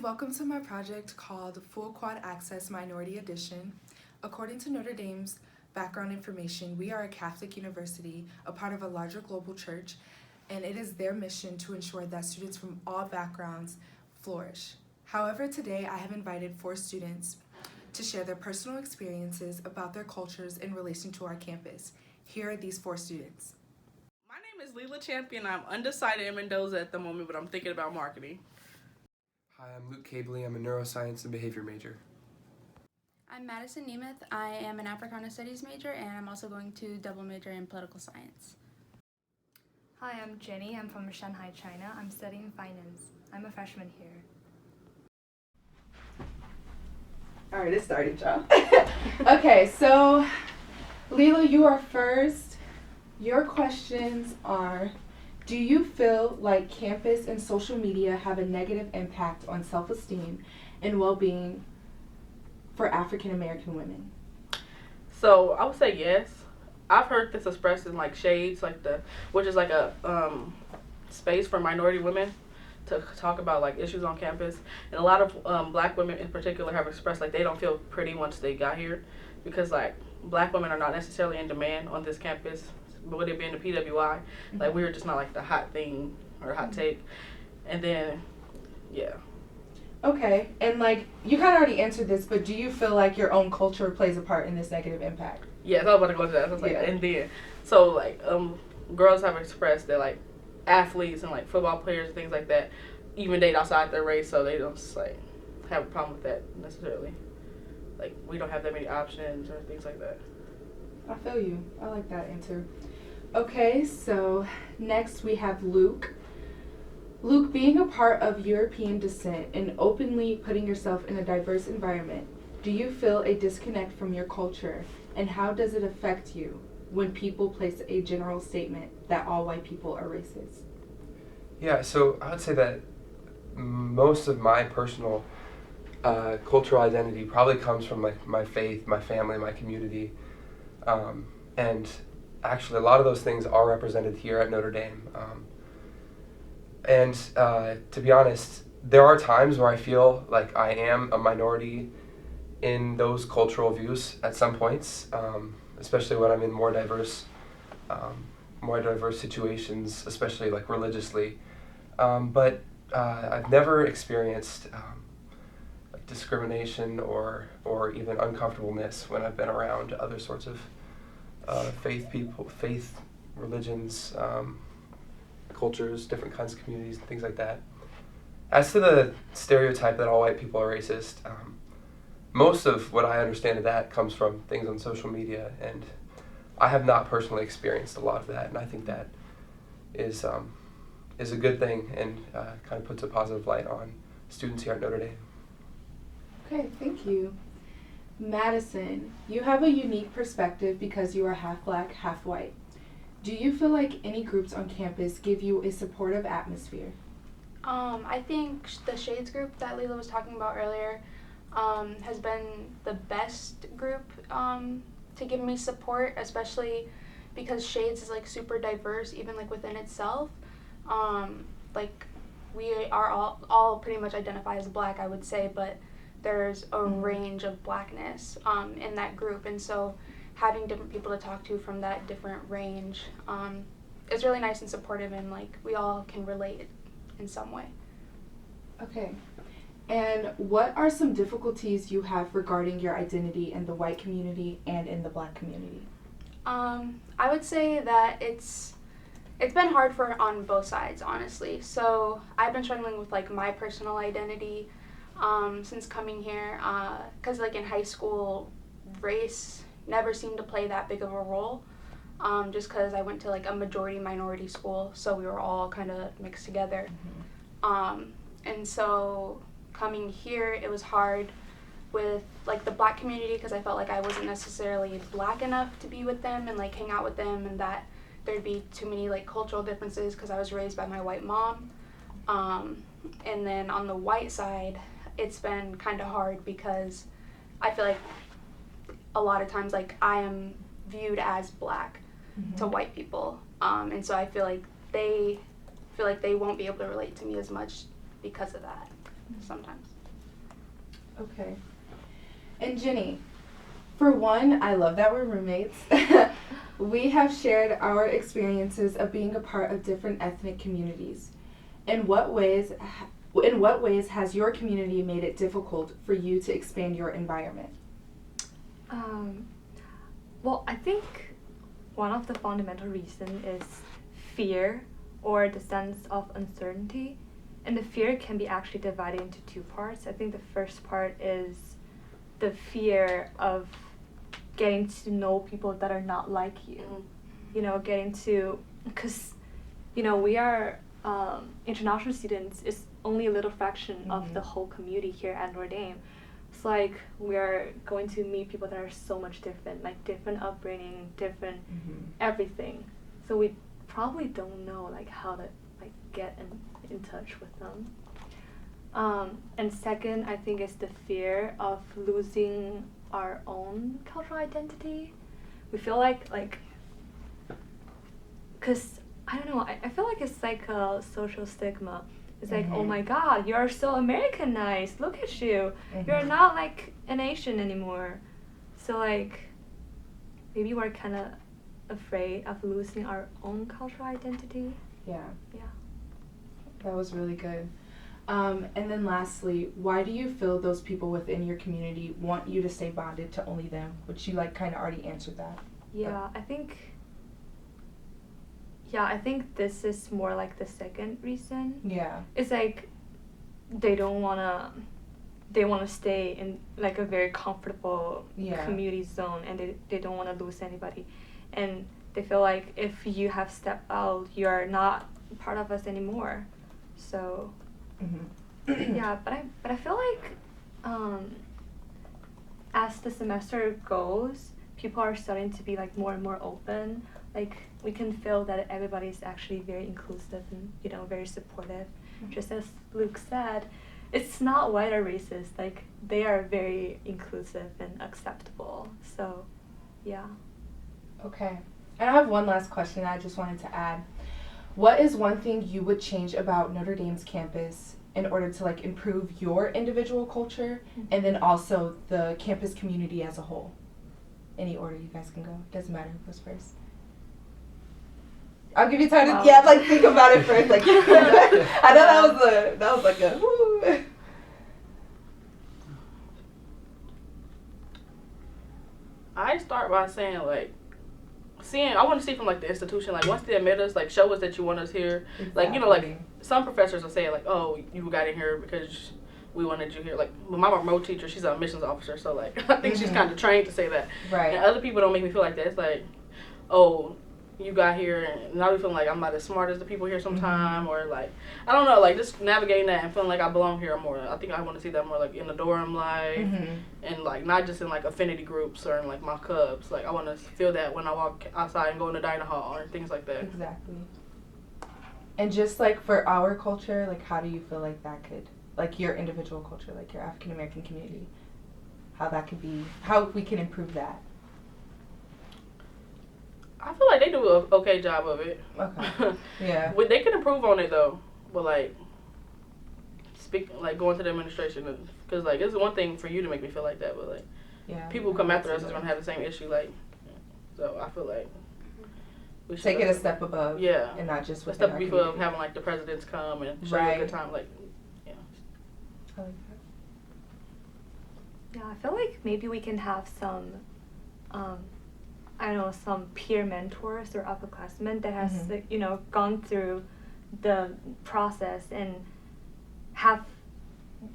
welcome to my project called Full Quad Access Minority Edition. According to Notre Dame's background information, we are a Catholic university, a part of a larger global church, and it is their mission to ensure that students from all backgrounds flourish. However, today I have invited 4 students to share their personal experiences about their cultures in relation to our campus. Here are these 4 students. My name is Leela Champion. I'm undecided in Mendoza at the moment, but I'm thinking about marketing. Hi, I'm Luke Cabley. I'm a neuroscience and behavior major. I'm Madison Nemeth. I am an Africana Studies major, and I'm also going to double major in political science. Hi, I'm Jenny. I'm from Shanghai, China. I'm studying finance. I'm a freshman here. All right, it started, y'all. Okay, so Leela, you are first. Your questions are, do you feel like campus and social media have a negative impact on self-esteem and well-being for African American women? So I would say yes. I've heard this expressed in like Shades, which is like a space for minority women to talk about like issues on campus, and a lot of Black women in particular have expressed like they don't feel pretty once they got here, because like Black women are not necessarily in demand on this campus. Would it be in the PWI? Like we were just not like the hot thing or hot take, and then yeah. Okay, and like you kind of already answered this, but do you feel like your own culture plays a part in this negative impact? Yes, I was about to go to that. I was like, Yeah. and then so like girls have expressed that like athletes and like football players and things like that even date outside their race, so they don't just, like have a problem with that necessarily. Like we don't have that many options or things like that. I feel you. I like that answer. Okay, so next we have Luke. Luke, being a part of European descent and openly putting yourself in a diverse environment, do you feel a disconnect from your culture, and how does it affect you when people place a general statement that all white people are racist? Yeah, so I would say that most of my personal cultural identity probably comes from like my faith, my family, my community, and actually a lot of those things are represented here at Notre Dame. And to be honest, there are times where I feel like I am a minority in those cultural views at some points, especially when I'm in more diverse situations, especially like religiously. But I've never experienced like discrimination or even uncomfortableness when I've been around other sorts of faith religions, cultures, different kinds of communities, and things like that. As to the stereotype that all white people are racist, most of what I understand of that comes from things on social media, and I have not personally experienced a lot of that, and I think that is a good thing and kind of puts a positive light on students here at Notre Dame. Okay, thank you. Madison, you have a unique perspective because you are half Black, half white. Do you feel like any groups on campus give you a supportive atmosphere? I think the Shades group that Leela was talking about earlier has been the best group to give me support, especially because Shades is like super diverse, even like within itself. Like we are all pretty much identify as Black, I would say, but there's a range of Blackness in that group, and so having different people to talk to from that different range is really nice and supportive, and like we all can relate in some way. Okay. And what are some difficulties you have regarding your identity in the white community and in the Black community? I would say that it's been hard on both sides, honestly. So I've been struggling with like my personal identity since coming here, because like in high school, race never seemed to play that big of a role, just because I went to like a majority minority school, so we were all kind of mixed together. And so coming here, it was hard with like the Black community because I felt like I wasn't necessarily Black enough to be with them and like hang out with them, and that there'd be too many like cultural differences because I was raised by my white mom. And then on the white side, it's been kind of hard because I feel like a lot of times like I am viewed as Black to white people, and so I feel like they won't be able to relate to me as much because of that. sometimes. Okay. And Jenny, for one, I love that we're roommates. We have shared our experiences of being a part of different ethnic communities. In what ways has your community made it difficult for you to expand your environment? Well, I think one of the fundamental reasons is fear or the sense of uncertainty. And the fear can be actually divided into two parts. I think the first part is the fear of getting to know people that are not like you. You know, because, you know, we are international students is only a little fraction of the whole community here at Notre Dame. It's like we are going to meet people that are so much different, like different upbringing, different everything. So we probably don't know like how to like get in touch with them. And second, I think is the fear of losing our own cultural identity. We feel like, cause I don't know, I feel like it's like a social stigma. It's like, oh my God, you're so Americanized. Look at you. You're not like an Asian anymore. So like, maybe we're kind of afraid of losing our own cultural identity. Yeah. Yeah. That was really good. And then lastly, why do you feel those people within your community want you to stay bonded to only them? Which you like kind of already answered that. Yeah, I think this is more like the second reason. Yeah. It's like they wanna stay in like a very comfortable community zone, and they don't want to lose anybody, and they feel like if you have stepped out, you're not part of us anymore. So yeah, but I feel like as the semester goes, people are starting to be like more and more open. Like we can feel that everybody's actually very inclusive and, you know, very supportive. Just as Luke said, it's not white or racist. Like they are very inclusive and acceptable. So yeah. Okay. And I have one last question I just wanted to add. What is one thing you would change about Notre Dame's campus in order to like improve your individual culture and then also the campus community as a whole? Any order you guys can go. Doesn't matter who goes first. I'll give you time to think about it first. Like I know that was like a woo. I start by saying like I want to see from like the institution, like once they admit us, like show us that you want us here. Exactly. Like, you know, like some professors will say like, oh, you got in here because we wanted you here. Like my remote teacher, she's a admissions officer, so like I think she's kind of trained to say that. Right. And other people don't make me feel like that. It's like, oh, you got here and now we feeling like I'm not as smart as the people here sometime, or like I don't know, like just navigating that and feeling like I belong here more. I think I want to see that more like in the dorm life and like not just in like affinity groups or in like my clubs. Like I want to feel that when I walk outside and go in the dining hall or things like that. Exactly. And just like for our culture, like how do you feel like that could, like your individual culture, like your African American community, how we can improve that? I feel like they do an okay job of it. Okay. Yeah. They could improve on it though, but like going to the administration, because like it's one thing for you to make me feel like that, but like people who come after us is gonna have the same issue. Like, so I feel like we should take it a step above. Yeah. And not just a step before having like the presidents come and show you a good time. Like, yeah. I like that. Yeah, I feel like maybe we can have some I don't know, some peer mentors or upperclassmen that has, like, you know, gone through the process and have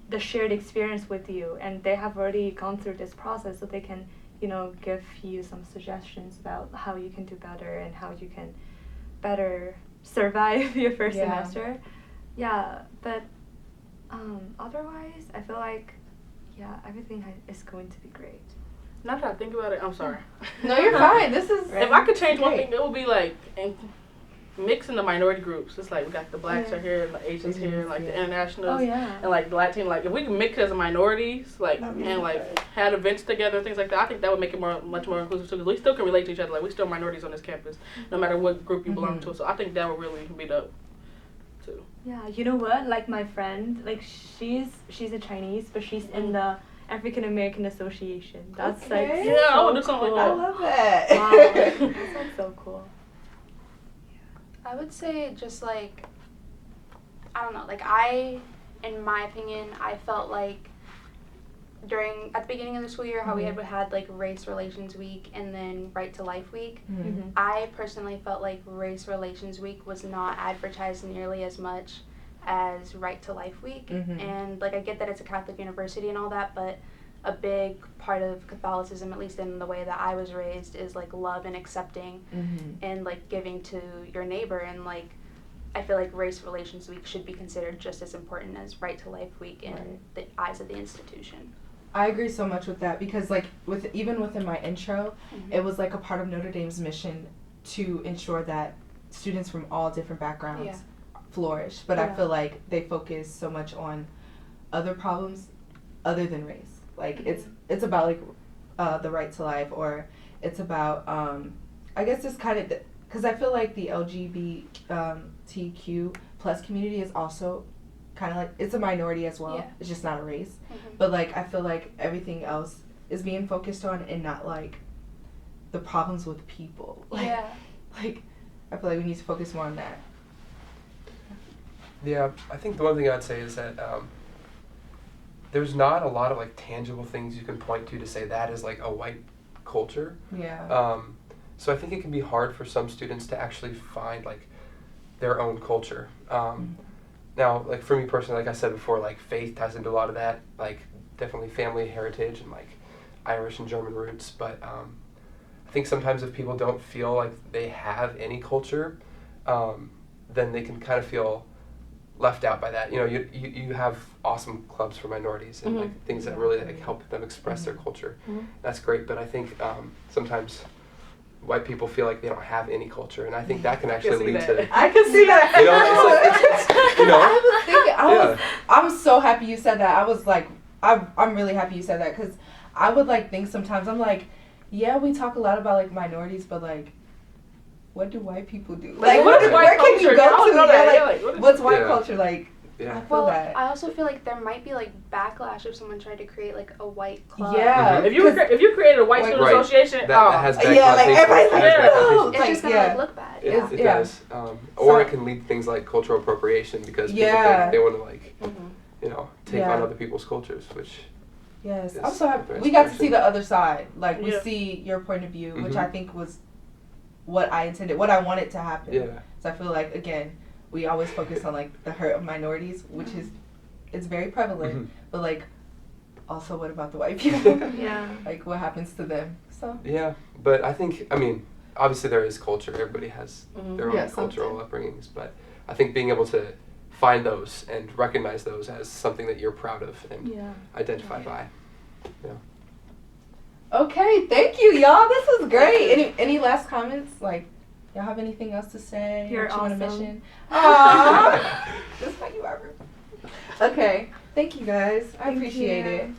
the shared experience with you, and they have already gone through this process, so they can, you know, give you some suggestions about how you can do better and how you can better survive your first semester. Yeah, but otherwise, I feel like, everything is going to be great. Now that I think about it, I'm sorry. No, you're fine. This is. If I could change one thing, it would be like mixing the minority groups. It's like we got the blacks are here, the Asians here, like the internationals, and like the Latin. Like if we can mix as minorities, like and like had events together, things like that, I think that would make it much more inclusive too. Because we still can relate to each other. Like we still minorities on this campus, no matter what group you belong to. So I think that would really be dope. too. Yeah, you know what? Like my friend, like she's a Chinese, but she's in the African American Association. That's Okay. like Yeah, I so would do something cool. like I love that. Wow, that's like so cool. I would say just like, I don't know, like in my opinion, I felt like at the beginning of the school year, how we had like Race Relations Week and then Right to Life Week. Mm-hmm. I personally felt like Race Relations Week was not advertised nearly as much as Right to Life Week. And like I get that it's a Catholic university and all that, but a big part of Catholicism, at least in the way that I was raised, is like love and accepting and like giving to your neighbor. And like I feel like Race Relations Week should be considered just as important as Right to Life Week in the eyes of the institution. I agree so much with that because like even within my intro, it was like a part of Notre Dame's mission to ensure that students from all different backgrounds flourish. But I feel like they focus so much on other problems other than race. Like it's about like the right to life, or it's about I guess it's kind of because I feel like the LGBTQ plus community is also kind of like it's a minority as well. It's just not a race. But like I feel like everything else is being focused on and not like the problems with people. Like I feel like we need to focus more on that. Yeah, I think the one thing I'd say is that there's not a lot of like tangible things you can point to say that is like a white culture. Yeah. So I think it can be hard for some students to actually find like their own culture. Now, like for me personally, like I said before, like faith ties into a lot of that, like definitely family heritage and like Irish and German roots. But I think sometimes if people don't feel like they have any culture, then they can kind of feel left out by that. You know, you have awesome clubs for minorities and like things that really like help them express their culture. That's great, but I think sometimes white people feel like they don't have any culture, and I think that can actually lead to. I can see that. You know, it's you know. I was thinking. I'm so happy you said that. I was like, I'm really happy you said that because I would like think sometimes I'm like, yeah, we talk a lot about like minorities, but like, what do white people do? Like, what is white where can you culture? go I don't to? know that. Yeah, Yeah, like, like, what's white Yeah. culture like? Yeah. I feel Well, that. I also feel like there might be like backlash if someone tried to create like a white club. Yeah. If you created a white Like, student right. association, That has bad Yeah, like, connotations. everybody's That like, has bad no. connotations. It's Like, just gonna yeah. like look bad. It Yeah. does. Or So- it can lead to things like cultural appropriation because people Yeah. think they want to like, you know, take Yeah. on other people's cultures, which Yes, is I'm so happy. very We got to see inspiration. the other side. Like we Yeah. see your point of view, which Mhm. I think was what I intended, what I wanted to happen. yeah. So I feel like again, we always focus on like the hurt of minorities, which is it's very prevalent. Mhm. But like, also what about the white people? Yeah. Like what happens to them? So Yeah, but I think, I mean, obviously there is culture. Everybody has their own Yeah, cultural something. upbringings, but I think being able to find those and recognize those as something that you're proud of and identify by. okay, thank you, y'all. This was great. Any last comments? Like, y'all have anything else to say? You're What you wanna awesome. mention? Aww. That's how you are. Okay, thank you guys. I Thank appreciate you. it.